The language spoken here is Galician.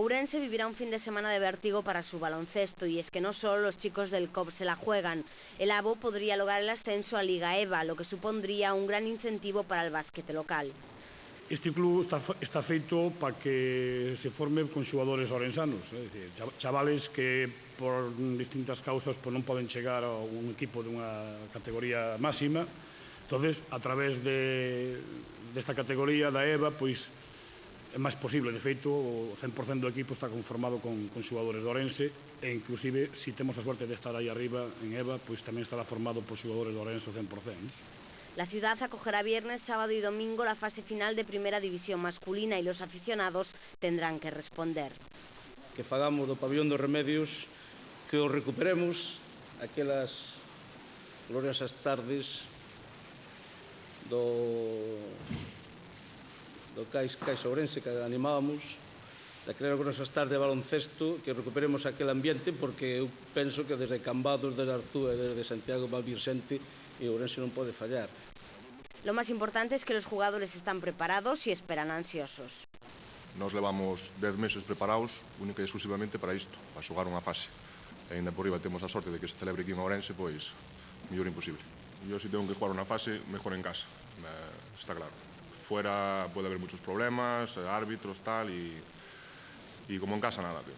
Ourense vivirá un fin de semana de vértigo para su baloncesto, y es que no solo los chicos del COP se la juegan. El AVO podría lograr el ascenso a Liga EVA, lo que supondría un gran incentivo para el básquete local. Este club está feito para que se forme con xogadores orensanos, chavales que por distintas causas non poden chegar a un equipo dunha categoría máxima. Entonces, a través desta categoría da EVA, pois é máis posible. De feito, o 100% do equipo está conformado con xogadores de Ourense, e inclusive, se temos a suerte de estar aí arriba en EVA, pois tamén estará formado por xogadores de Ourense ao 100%. La ciudad acogerá viernes, sábado y domingo la fase final de Primera División masculina, y los aficionados tendrán que responder. Que fagamos do pabillón dos Remedios, que o recuperemos, aquelas gloriosas tardes do Cais Ourense que animábamos, daquelas gloriosas tardes de baloncesto, que recuperemos aquel ambiente, porque eu penso que desde Cambados, desde Arzúa e desde Santiago Valvirxente, e Ourense non pode fallar. Lo más importante es que los jugadores están preparados y esperan ansiosos. Nos levamos 10 meses preparados única e exclusivamente para isto, para xogar unha fase. E ainda por riba temos a sorte de que se celebre aquí en Ourense, pois mellor imposible. Eu, se tengo que jugar unha fase, mejor en casa, está claro. Fuera pode haber muchos problemas, árbitros, tal, y como en casa nada, tío.